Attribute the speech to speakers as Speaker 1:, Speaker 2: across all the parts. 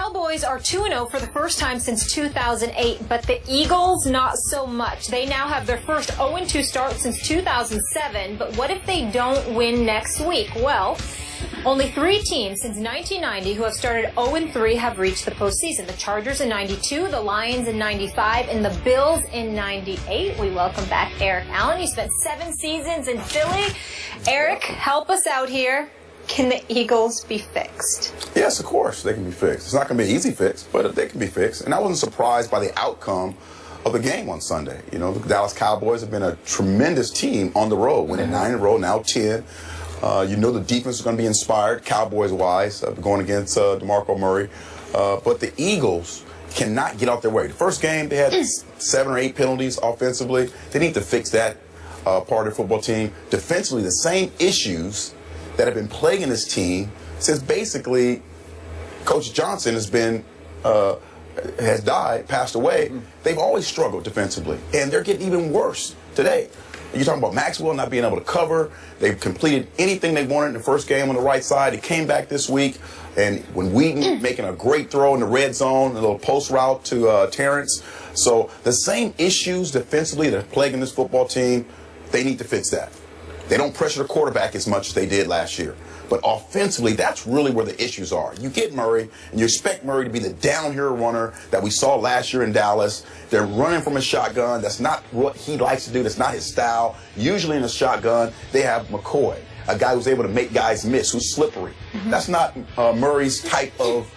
Speaker 1: Cowboys are 2-0 for the first time since 2008, but the Eagles, not so much. They now have their first 0-2 start since 2007, but what if they don't win next week? Well, only 3 teams since 1990 who have started 0-3 have reached the postseason. The Chargers in 92, the Lions in 95, and the Bills in 98. We welcome back Eric Allen. He spent 7 seasons in Philly. Eric, help us out here. Can the Eagles be fixed?
Speaker 2: Yes, of course they can be fixed. It's not going to be an easy fix, but they can be fixed. And I wasn't surprised by the outcome of the game on Sunday. You know, the Dallas Cowboys have been a tremendous team on the road, winning 9 in a row, now 10. You know the defense is going to be inspired, Cowboys-wise, going against DeMarco Murray. But the Eagles cannot get out their way. The first game, they had 7 or 8 penalties offensively. They need to fix that part of their football team. Defensively, the same issues that have been plaguing this team since basically Coach Johnson has passed away. They've always struggled defensively, and they're getting even worse today. You're talking about Maxwell not being able to cover. They've completed anything they wanted in the first game on the right side. He came back this week, and when Wheaton making a great throw in the red zone, a little post route to Terrence. So the same issues defensively that are plaguing this football team, they need to fix that. They don't pressure the quarterback as much as they did last year. But offensively, that's really where the issues are. You get Murray, and you expect Murray to be the down-here runner that we saw last year in Dallas. They're running from a shotgun. That's not what he likes to do. That's not his style. Usually in a shotgun, they have McCoy, a guy who's able to make guys miss, who's slippery. That's not Murray's type of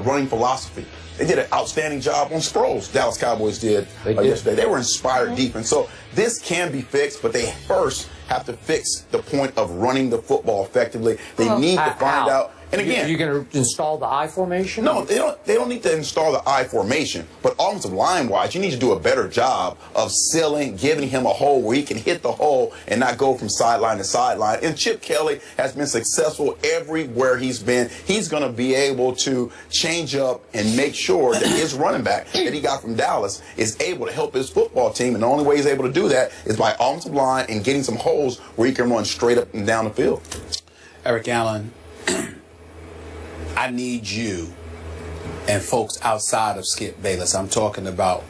Speaker 2: running philosophy. They did an outstanding job on Sproles, Dallas Cowboys did yesterday. They were inspired defense. So this can be fixed, but they first have to fix the point of running the football effectively. They need to find out. And again,
Speaker 3: you're going to install the I formation?
Speaker 2: No, they don't need to install the I formation. But offensive line-wise, you need to do a better job of sealing, giving him a hole where he can hit the hole and not go from sideline to sideline. And Chip Kelly has been successful everywhere he's been. He's going to be able to change up and make sure that his running back that he got from Dallas is able to help his football team. And the only way he's able to do that is by offensive line and getting some holes where he can run straight up and down the field.
Speaker 4: Eric Allen, I need you and folks outside of Skip Bayless. I'm talking about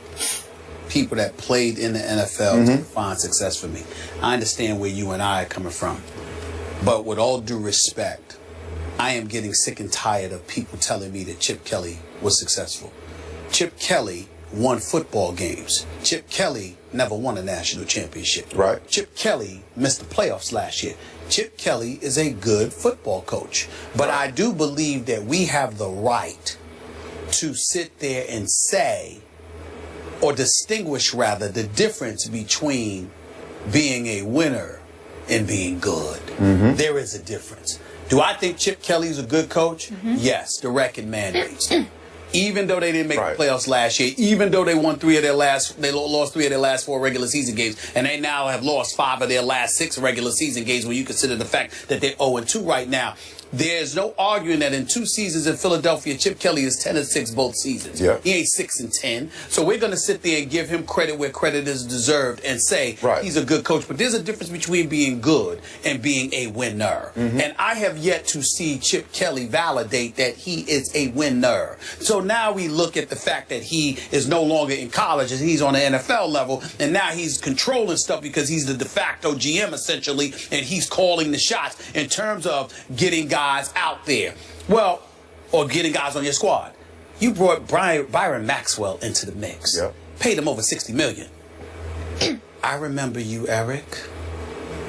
Speaker 4: people that played in the NFL to find success for me. I understand where you and I are coming from. But with all due respect, I am getting sick and tired of people telling me that Chip Kelly was successful. Chip Kelly won football games. Chip Kelly never won a national championship.
Speaker 2: Right.
Speaker 4: Chip Kelly missed the playoffs last year. Chip Kelly is a good football coach. But I do believe that we have the right to sit there and say, or distinguish rather, the difference between being a winner and being good. There is a difference. Do I think Chip Kelly is a good coach? Yes, the record mandates. Even though they didn't make the playoffs last year, even though they lost 3 of their last 4 regular season games, and they now have lost 5 of their last 6 regular season games when you consider the fact that they're 0-2 right now. There's no arguing that in 2 seasons in Philadelphia, Chip Kelly is 10-6 both seasons. He ain't 6-10. So we're going to sit there and give him credit where credit is deserved and say he's a good coach. But there's a difference between being good and being a winner. And I have yet to see Chip Kelly validate that he is a winner. So now we look at the fact that he is no longer in college and he's on the NFL level, and now he's controlling stuff because he's the de facto GM essentially, and he's calling the shots in terms of getting guys out there. Well, or getting guys on your squad. You brought Byron Maxwell into the mix. Paid him over $60 million. I remember you, Eric.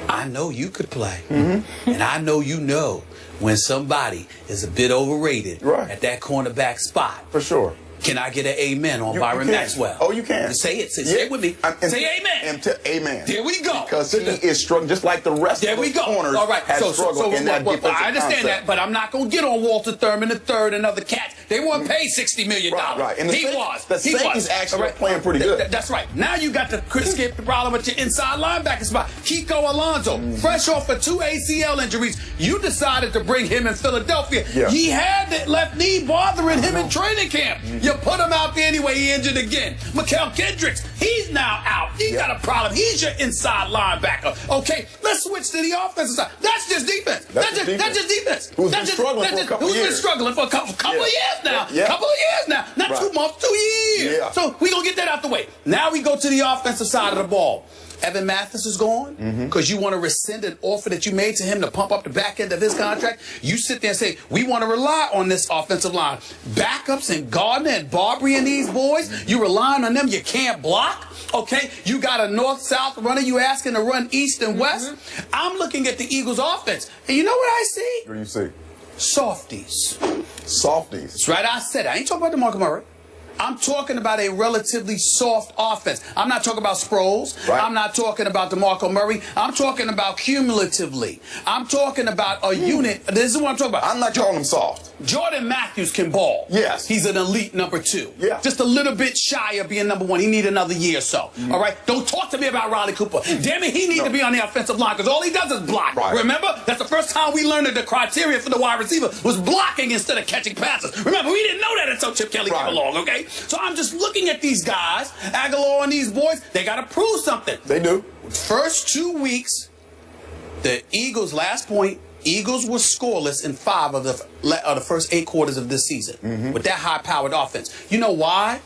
Speaker 4: I know you could play. And I know you know when somebody is a bit overrated at that cornerback spot.
Speaker 2: For sure.
Speaker 4: Can I get an amen on Byron Maxwell?
Speaker 2: Oh, you can.
Speaker 4: Say it. Say it with me. Say amen.
Speaker 2: Amen.
Speaker 4: There we go.
Speaker 2: Because he is struggling just like the rest of the corners.
Speaker 4: All right.
Speaker 2: So
Speaker 4: I understand that, but I'm not going to get on Walter Thurman III and other cats. They weren't paid $60 million.
Speaker 2: Right. And
Speaker 4: he was.
Speaker 2: The Saints actually playing pretty good.
Speaker 4: That's right. Now you got to escape the problem with your inside linebacker spot. Kiko Alonso, fresh off of 2 ACL injuries. You decided to bring him in Philadelphia. He had that left knee bothering him in training camp. You put him out there anyway, he injured again. Mikael Kendricks, he's now out. He's got a problem. He's your inside linebacker. Okay, let's switch to the offensive side. That's just defense. That's just defense.
Speaker 2: Who's been struggling for a couple years.
Speaker 4: Who's been struggling for a couple of years now.
Speaker 2: Yeah.
Speaker 4: Couple of years now. Not
Speaker 2: Right.
Speaker 4: 2 months, 2 years.
Speaker 2: Yeah.
Speaker 4: So we're going to get that out the way. Now we go to the offensive side of the ball. Evan Mathis is gone because you want to rescind an offer that you made to him to pump up the back end of his contract. You sit there and say, we want to rely on this offensive line. Backups and Gardner and Barbary and these boys, you relying on them. You can't block. Okay, you got a north-south runner. You asking to run east and west. I'm looking at the Eagles' offense, and you know what I see?
Speaker 2: What do you see?
Speaker 4: Softies.
Speaker 2: Softies.
Speaker 4: That's right, I said it. I ain't talking about DeMarco Murray. I'm talking about a relatively soft offense. I'm not talking about Sproles.
Speaker 2: Right.
Speaker 4: I'm not talking about DeMarco Murray. I'm talking about cumulatively. I'm talking about a unit. This is what I'm talking about.
Speaker 2: I'm not calling them soft.
Speaker 4: Jordan Matthews can ball.
Speaker 2: Yes.
Speaker 4: He's an elite number 2.
Speaker 2: Yeah.
Speaker 4: Just a little bit shy of being number 1. He need another year or so. All right? Don't talk to me about Riley Cooper. Damn it, he need to be on the offensive line because all he does is block.
Speaker 2: Right.
Speaker 4: Remember? That's the first time we learned that the criteria for the wide receiver was blocking instead of catching passes. Remember, we didn't know that until Chip Kelly came along, okay? So I'm just looking at these guys, Aguilar and these boys, they got to prove something.
Speaker 2: They do.
Speaker 4: First 2 weeks, the Eagles, last point, Eagles were scoreless in 5 of the first 8 quarters of this season with that high-powered offense. You know why?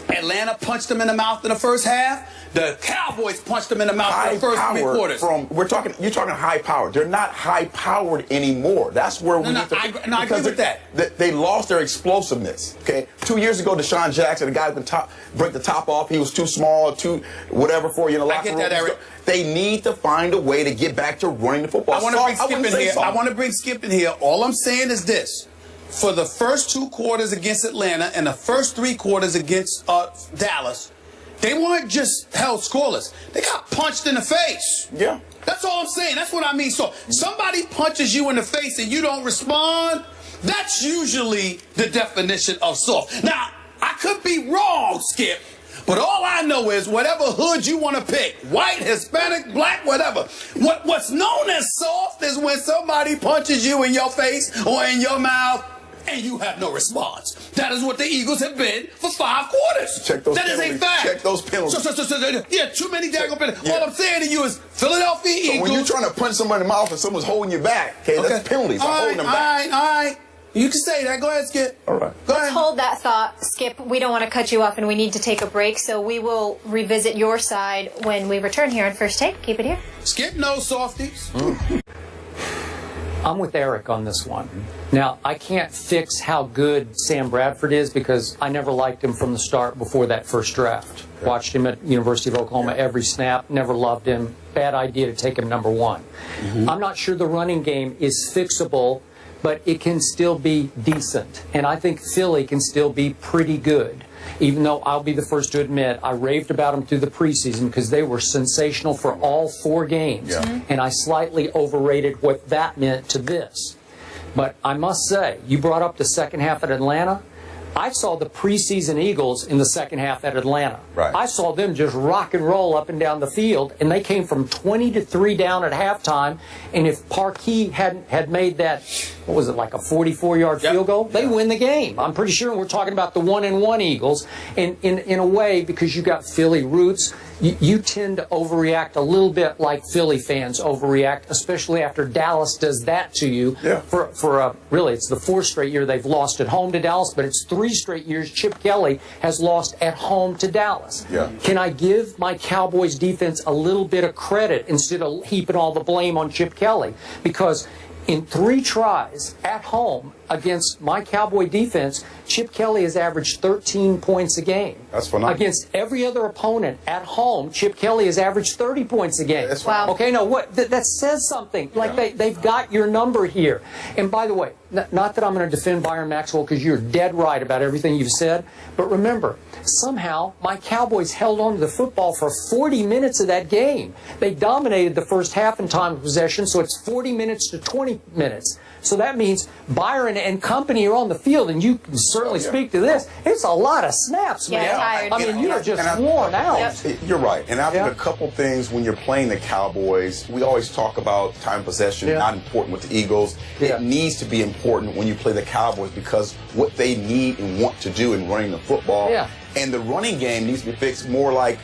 Speaker 4: Atlanta punched them in the mouth in the first half. The Cowboys punched them in the mouth in the first 3 quarters.
Speaker 2: You're talking high powered. They're not high powered anymore. That's where we need to.
Speaker 4: I agree with that.
Speaker 2: They lost their explosiveness. Okay, 2 years ago, Deshaun Jackson, the guy who could break the top off, he was too small, too whatever for you in the locker room.
Speaker 4: I get that, Eric.
Speaker 2: They need to find a way to get back to running the football.
Speaker 4: I want to bring Skip in here. I want to bring Skip in here. All I'm saying is this. For the first 2 quarters against Atlanta and the first 3 quarters against Dallas, they weren't just held scoreless. They got punched in the face.
Speaker 2: Yeah.
Speaker 4: That's all I'm saying. That's what I mean. So somebody punches you in the face and you don't respond, that's usually the definition of soft. Now, I could be wrong, Skip, but all I know is whatever hood you want to pick, white, Hispanic, black, whatever, what's known as soft is when somebody punches you in your face or in your mouth and you have no response. That is what the Eagles have been for 5 quarters.
Speaker 2: Check those
Speaker 4: that
Speaker 2: penalties.
Speaker 4: Is a fact.
Speaker 2: Check those penalties.
Speaker 4: Yeah, too many daggone penalties.
Speaker 2: Yeah.
Speaker 4: All I'm saying to you is Philadelphia Eagles.
Speaker 2: When you're trying to punch somebody in the mouth and someone's holding you back, okay, that's penalties.
Speaker 4: All
Speaker 2: Holding them back.
Speaker 4: all right. You can say that. Go ahead, Skip.
Speaker 2: All right.
Speaker 4: Go ahead.
Speaker 1: Hold that thought, Skip. We don't want to cut you off, and we need to take a break, so we will revisit your side when we return here on First Take. Keep it here.
Speaker 4: Skip knows softies.
Speaker 3: I'm with Eric on this one. Now, I can't fix how good Sam Bradford is because I never liked him from the start before that first draft. Watched him at University of Oklahoma every snap, never loved him. Bad idea to take him number 1. I'm not sure the running game is fixable, but it can still be decent. And I think Philly can still be pretty good. Even though I'll be the first to admit I raved about them through the preseason because they were sensational for all 4 games.
Speaker 2: Yeah.
Speaker 3: And I slightly overrated what that meant to this. But I must say, you brought up the second half at Atlanta. I saw the preseason Eagles in the second half at Atlanta.
Speaker 2: Right.
Speaker 3: I saw them just rock and roll up and down the field, and they came from 20-3 down at halftime. And if Parkey had made that, what was it, like a 44-yard field goal, they win the game. I'm pretty sure we're talking about the 1-1 Eagles. And in a way, because you got Philly roots, you tend to overreact a little bit like Philly fans overreact, especially after Dallas does that to you.
Speaker 2: Yeah.
Speaker 3: For really, it's the 4th straight year they've lost at home to Dallas, but it's 3 straight years Chip Kelly has lost at home to Dallas.
Speaker 2: Yeah.
Speaker 3: Can I give my Cowboys defense a little bit of credit instead of heaping all the blame on Chip Kelly? Because in 3 tries at home against my Cowboy defense, Chip Kelly has averaged 13 points a game.
Speaker 2: That's phenomenal.
Speaker 3: Against every other opponent at home, Chip Kelly has averaged 30 points a game.
Speaker 2: That's
Speaker 1: wow.
Speaker 3: Okay, no, what that says something. Like they've got your number here. And by the way, not that I'm going to defend Byron Maxwell because you're dead right about everything you've said, but remember, somehow my Cowboys held on to the football for 40 minutes of that game. They dominated the first half in time of possession, so it's 40 minutes to 20 minutes. So that means Byron and company are on the field, and you can certainly speak to this. It's a lot of snaps, man.
Speaker 1: Tired.
Speaker 3: I mean, you're just worn out.
Speaker 2: You're right. And I think a couple things when you're playing the Cowboys, we always talk about time possession, not important with the Eagles. It needs to be important when you play the Cowboys because what they need and want to do in running the football. And the running game needs to be fixed more like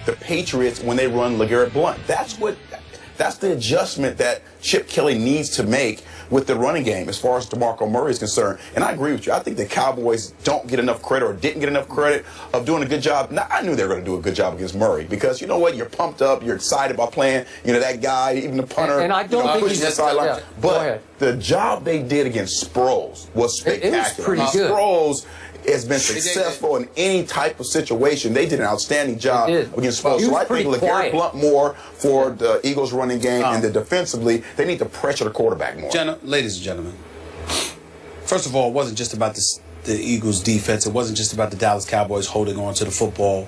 Speaker 2: the Patriots when they run LeGarrette Blount. That's the adjustment that Chip Kelly needs to make with the running game as far as DeMarco Murray is concerned. And I agree with you. I think the Cowboys don't get enough credit or didn't get enough credit of doing a good job. Now, I knew they were going to do a good job against Murray because, you know what, you're pumped up, you're excited about playing, that guy, even the punter.
Speaker 3: And I don't think he's
Speaker 2: the sideline. But the job they did against Sproles was spectacular.
Speaker 3: It was pretty good.
Speaker 2: Sproles has been successful in any type of situation. They did an outstanding job against Sproles. So I think LeGarrette Blount more for the Eagles running game and the defensively, they need to pressure the quarterback more.
Speaker 4: Ladies and gentlemen, first of all, it wasn't just about the Eagles defense. It wasn't just about the Dallas Cowboys holding on to the football.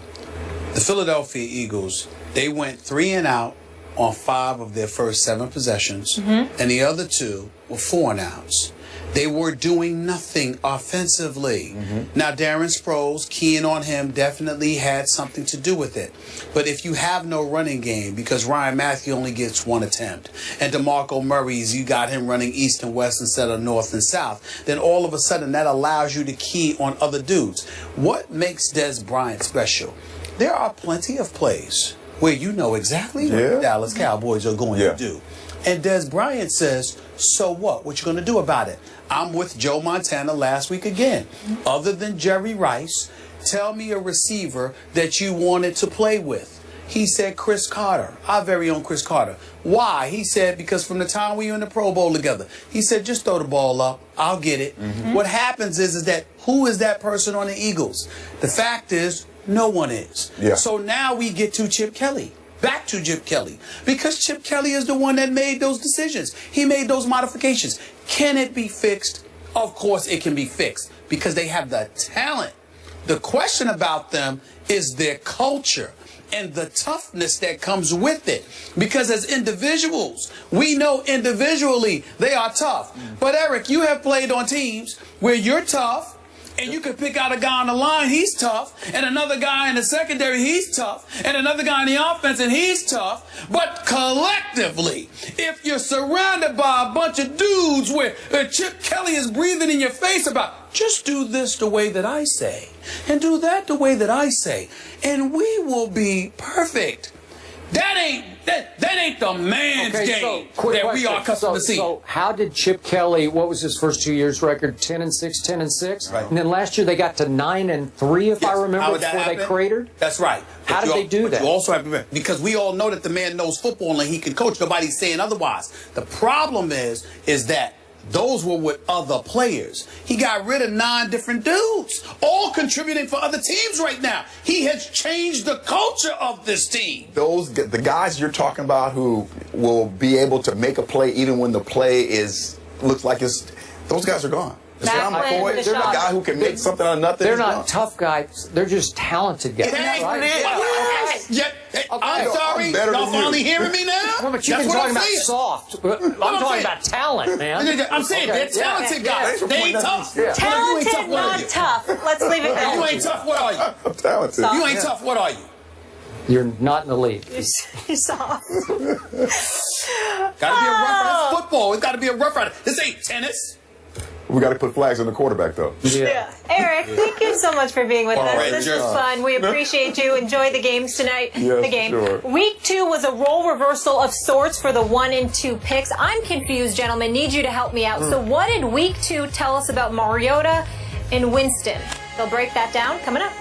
Speaker 4: The Philadelphia Eagles, they went 3 and out on 5 of their first 7 possessions, and the other 2 were 4 and outs. They were doing nothing offensively. Now, Darren Sproles, keying on him, definitely had something to do with it. But if you have no running game, because Ryan Matthew only gets 1 attempt, and DeMarco Murray's, you got him running east and west instead of north and south, then all of a sudden that allows you to key on other dudes. What makes Des Bryant special? There are plenty of plays where you know exactly what the Dallas Cowboys are going to do. And Des Bryant says, so what? What you going to do about it? I'm with Joe Montana last week again. Other than Jerry Rice, tell me a receiver that you wanted to play with. He said Chris Carter, our very own Chris Carter. Why? He said because from the time we were in the Pro Bowl together, he said just throw the ball up. I'll get it. What happens is that who is that person on the Eagles? The fact is no one is. So now we get to Chip Kelly. Back to Chip Kelly. Because Chip Kelly is the one that made those decisions. He made those modifications. Can it be fixed? Of course it can be fixed because they have the talent. The question about them is their culture and the toughness that comes with it. Because as individuals, we know individually they are tough. But Eric, you have played on teams where you're tough, and you can pick out a guy on the line, he's tough, and another guy in the secondary, he's tough, and another guy in the offense, and he's tough. But collectively, if you're surrounded by a bunch of dudes where Chip Kelly is breathing in your face about, just do this the way that I say, and do that the way that I say, and we will be perfect. That ain't the man's game that we are accustomed to see.
Speaker 3: So how did Chip Kelly, what was his first 2 years record? 10-6, 10-6? Right. And then last year they got to 9-3, if I remember, before they cratered?
Speaker 4: That's right.
Speaker 3: How did they do that?
Speaker 4: You also have to remember, because we all know that the man knows football and he can coach. Nobody's saying otherwise. The problem is that those were with other players. He got rid of 9 different dudes, all contributing for other teams right now. He has changed the culture of this team.
Speaker 2: The guys you're talking about who will be able to make a play even when the play looks like those guys are gone. John McCoy, they're a guy who can make something out of nothing.
Speaker 3: They're not tough guys. They're just talented guys.
Speaker 4: I'm sorry. Y'all finally hearing me now?
Speaker 3: Well, but you've been talking about soft. I'm talking about talent, man.
Speaker 4: I'm saying they're talented guys. They ain't tough.
Speaker 1: Talented, not tough. Let's leave it there.
Speaker 4: You ain't tough. What are you?
Speaker 2: I'm talented.
Speaker 4: You ain't tough. What are you?
Speaker 3: You're not in the league.
Speaker 1: You're soft.
Speaker 4: Got to be a rough rider. It's football. It's got to be a rough rider. This ain't tennis.
Speaker 2: We got to put flags on the quarterback, though.
Speaker 1: Yeah. Eric, thank you so much for being with us. This was fun. We appreciate you. Enjoy the games tonight.
Speaker 2: Yes, sure.
Speaker 1: Week 2 was a role reversal of sorts for the 1 and 2 picks. I'm confused, gentlemen. Need you to help me out. So what did week 2 tell us about Mariota and Winston? They'll break that down coming up.